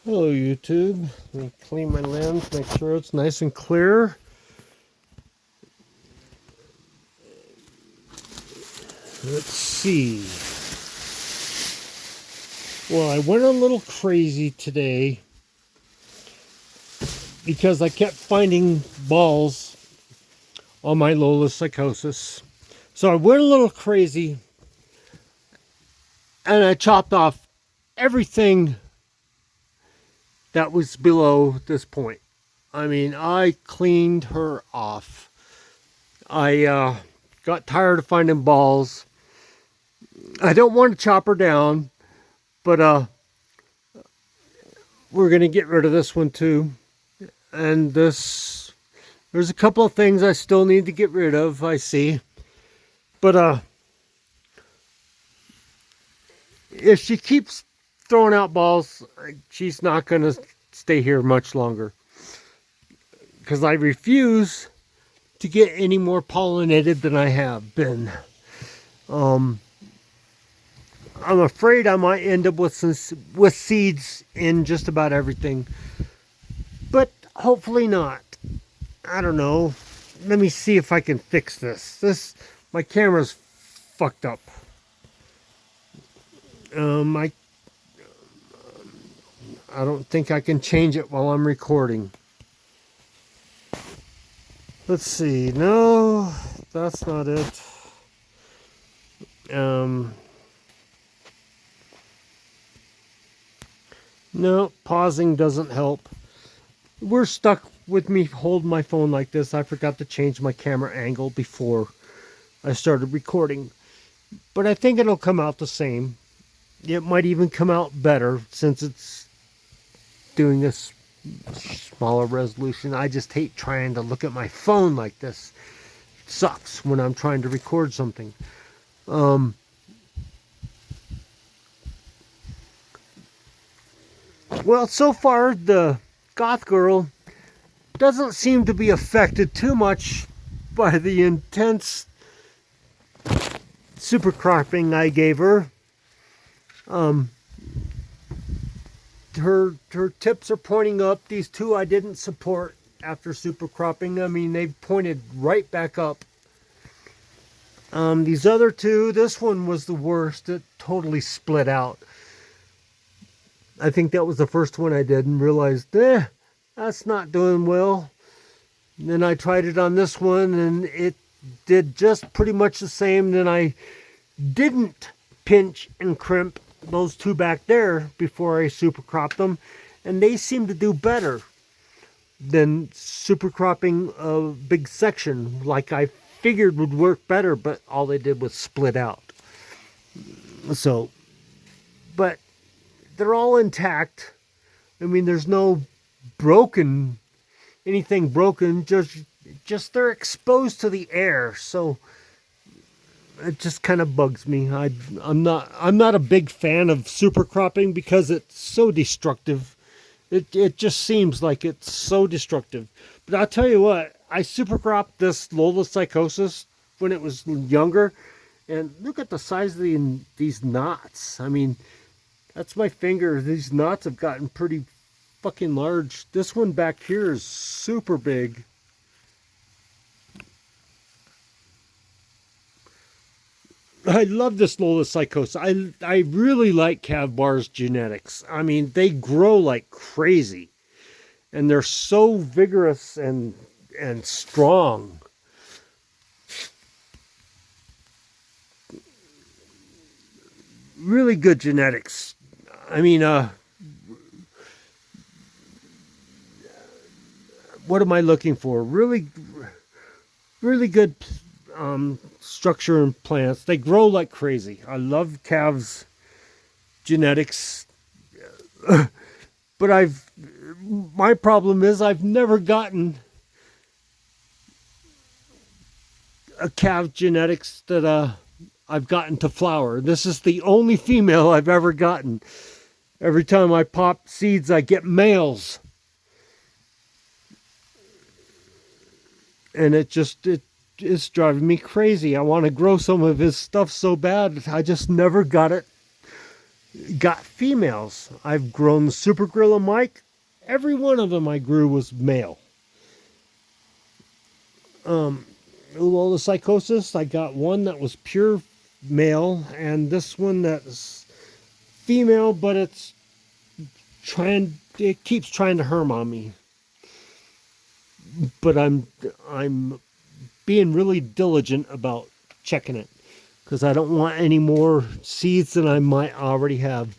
Hello YouTube. Let me clean my lens, make sure it's nice and clear. Let's see. Well, I went a little crazy today because I kept finding balls on my Lola psychosis. So I went a little crazy and I chopped off everything that was below this point. I mean, I cleaned her off. I got tired of finding balls. I don't want to chop her down, but we're going to get rid of this one too. And there's a couple of things I still need to get rid of, I see. But if she keeps throwing out balls, she's not going to stay here much longer. Because I refuse to get any more pollinated than I have been. I'm afraid I might end up with seeds in just about everything. But hopefully not. I don't know. Let me see if I can fix this. My camera's fucked up. I don't think I can change it while I'm recording. Let's see. No, that's not it. No, pausing doesn't help. We're stuck with me holding my phone like this. I forgot to change my camera angle before I started recording. But I think it'll come out the same. It might even come out better since it's doing this smaller resolution. I just hate trying to look at my phone like this. It sucks when I'm trying to record something. Well, so far the goth girl doesn't seem to be affected too much by the intense super cropping I gave her. Her tips are pointing up. These two I didn't support after super cropping. I mean, they pointed right back up. These other two, this one was the worst. It totally split out. I think that was the first one I did and realized, that's not doing well. And then I tried it on this one and it did just pretty much the same. Then I didn't pinch and crimp those two back there before I super cropped them, and they seem to do better than super cropping a big section like I figured would work better, but all they did was split out. So, but they're all intact. I mean, there's no anything broken, just they're exposed to the air, so it just kind of bugs me. I'm not a big fan of super cropping because it's so destructive. It just seems like it's so destructive. But I'll tell you what, I super cropped this Lola psychosis when it was younger, and look at the size of these knots. I mean, that's my finger. These knots have gotten pretty fucking large. This one back here is super big. I love this Lola psychosis. I really like Kavbar's genetics. I mean, they grow like crazy. And they're so vigorous and strong. Really good genetics. I mean, what am I looking for? Really good structure in plants. They grow like crazy. I love Cav's genetics. But my problem is I've never gotten a Cav genetics that I've gotten to flower. This is the only female I've ever gotten. Every time I pop seeds, I get males. And it's driving me crazy. I want to grow some of his stuff so bad. I just never got it got females. I've grown the Super Gorilla Mike. Every one of them I grew was male. Lola Psychosis, I got one that was pure male, and this one that's female, but it keeps trying to herm on me. But I'm being really diligent about checking it because I don't want any more seeds than I might already have.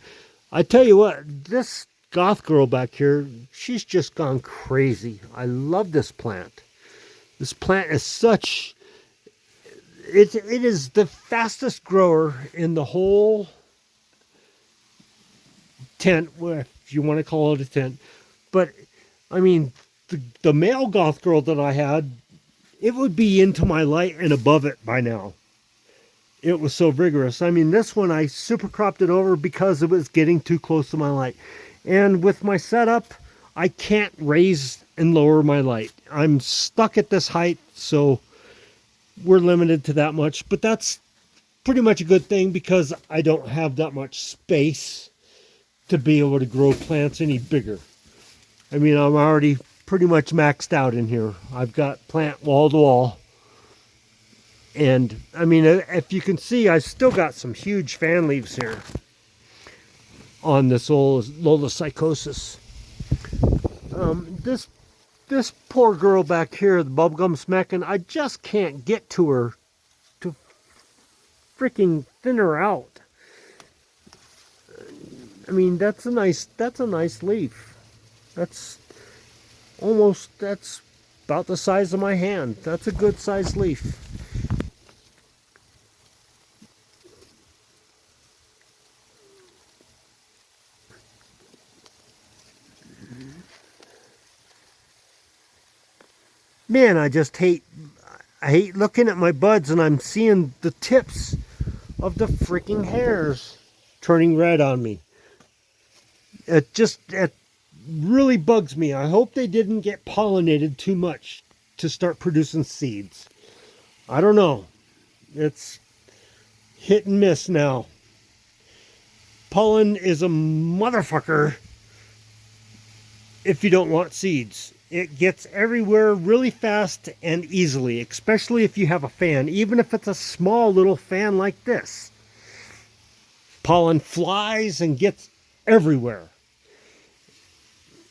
I tell you what, this goth girl back here, she's just gone crazy. I love this plant. This plant is it is the fastest grower in the whole tent, if you want to call it a tent. But I mean, the male goth girl that I had, it would be into my light and above it by now. It was so vigorous. I mean, this one I super cropped it over because it was getting too close to my light. And with my setup, I can't raise and lower my light. I'm stuck at this height, so we're limited to that much. But that's pretty much a good thing because I don't have that much space to be able to grow plants any bigger. I mean, I'm already pretty much maxed out in here. I've got plant wall to wall. And I mean, if you can see, I've still got some huge fan leaves here on this old Lola Psychosis. This poor girl back here, the bubblegum smacking, I just can't get to her to freaking thin her out. I mean, that's a nice leaf. That's about the size of my hand. That's a good sized leaf. Man, I hate looking at my buds and I'm seeing the tips of the freaking hairs turning red on me. It really bugs me. I hope they didn't get pollinated too much to start producing seeds. I don't know. It's hit and miss now. Pollen is a motherfucker if you don't want seeds. It gets everywhere really fast and easily, especially if you have a fan, even if it's a small little fan like this. Pollen flies and gets everywhere.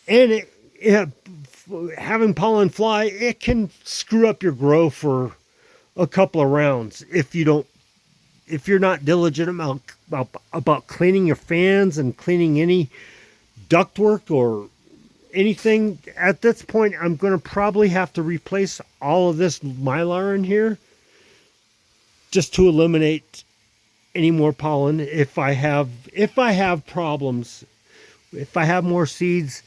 And having pollen fly, it can screw up your grow for a couple of rounds if you're not diligent about cleaning your fans and cleaning any ductwork or anything. At this point, I'm going to probably have to replace all of this mylar in here just to eliminate any more pollen. If I have problems, if I have more seeds,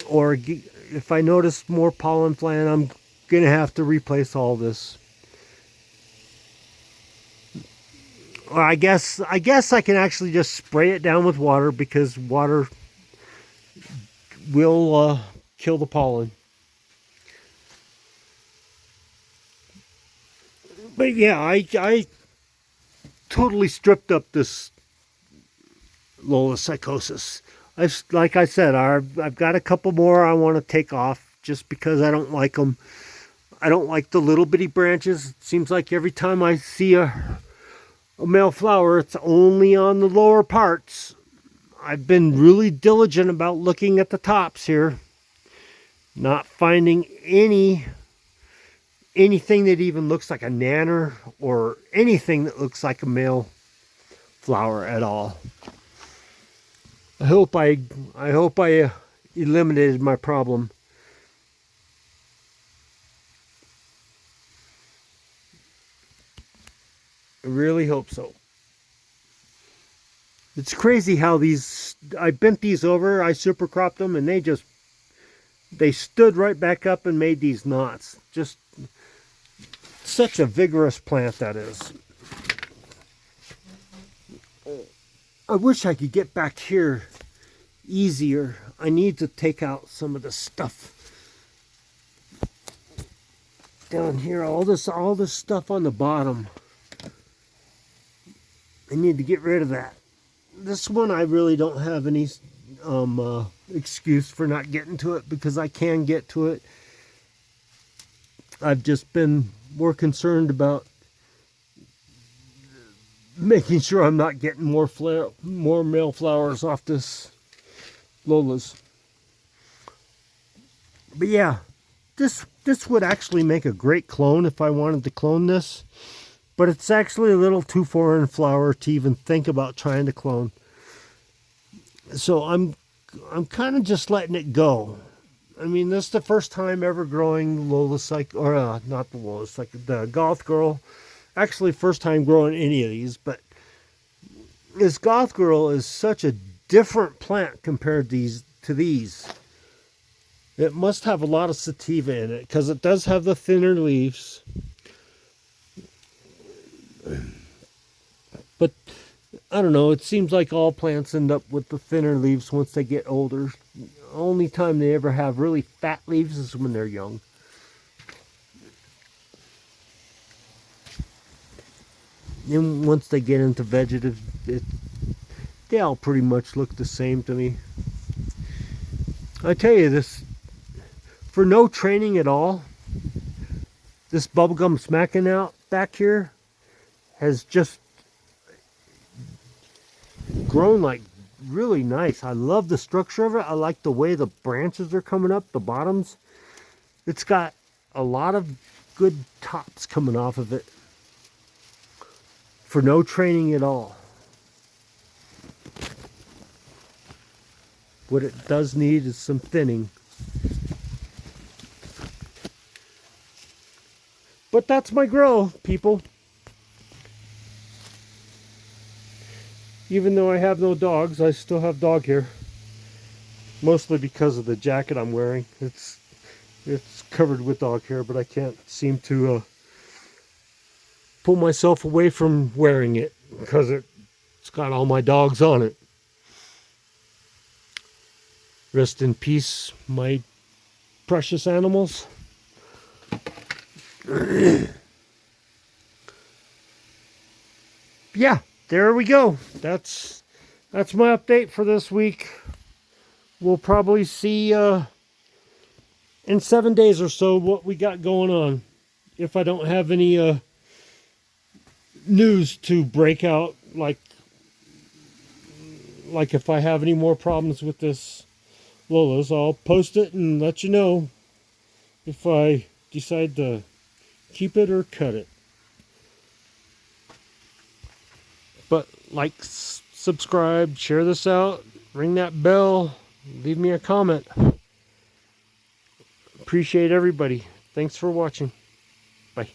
or if I notice more pollen flying, I'm going to have to replace all this. Or I guess I can actually just spray it down with water because water will kill the pollen. But yeah, I totally stripped up this Lola Psychosis. Like I said, I've got a couple more I want to take off just because I don't like them. I don't like the little bitty branches. It seems like every time I see a male flower, it's only on the lower parts. I've been really diligent about looking at the tops here, not finding anything that even looks like a nanner or anything that looks like a male flower at all. I hope I eliminated my problem. I really hope so. It's crazy how I bent these over, I super cropped them, and they stood right back up and made these knots. Just such a vigorous plant that is. I wish I could get back here easier. I need to take out some of the stuff down here. All this stuff on the bottom. I need to get rid of that. this one I really don't have any excuse for not getting to it, because I can get to it. I've just been more concerned about making sure I'm not getting more male flowers off this Lola's. But yeah, this would actually make a great clone if I wanted to clone this. But it's actually a little too foreign flower to even think about trying to clone. So I'm kind of just letting it go. I mean, this is the first time ever growing Lola not the Lola the Goth Girl. Actually, first time growing any of these, but this Goth Girl is such a different plant compared to these. It must have a lot of sativa in it, because it does have the thinner leaves. But I don't know, it seems like all plants end up with the thinner leaves once they get older. The only time they ever have really fat leaves is when they're young. And once they get into vegetative, they all pretty much look the same to me. I tell you, this, for no training at all, this bubblegum smacking out back here has just grown like really nice. I love the structure of it. I like the way the branches are coming up, the bottoms. It's got a lot of good tops coming off of it for no training at all. What it does need is some thinning. But that's my grow, people. Even though I have no dogs, I still have dog hair. Mostly because of the jacket I'm wearing. It's covered with dog hair, but I can't seem to pull myself away from wearing it because it's got all my dogs on it. Rest in peace, my precious animals. Yeah, there we go. That's my update for this week. We'll probably see in 7 days or so what we got going on. If I don't have any news to break out, like if I have any more problems with this Lola's, I'll post it and let you know if I decide to keep it or cut it. But like, subscribe, share this out, ring that bell, leave me a comment. Appreciate everybody. Thanks for watching. Bye.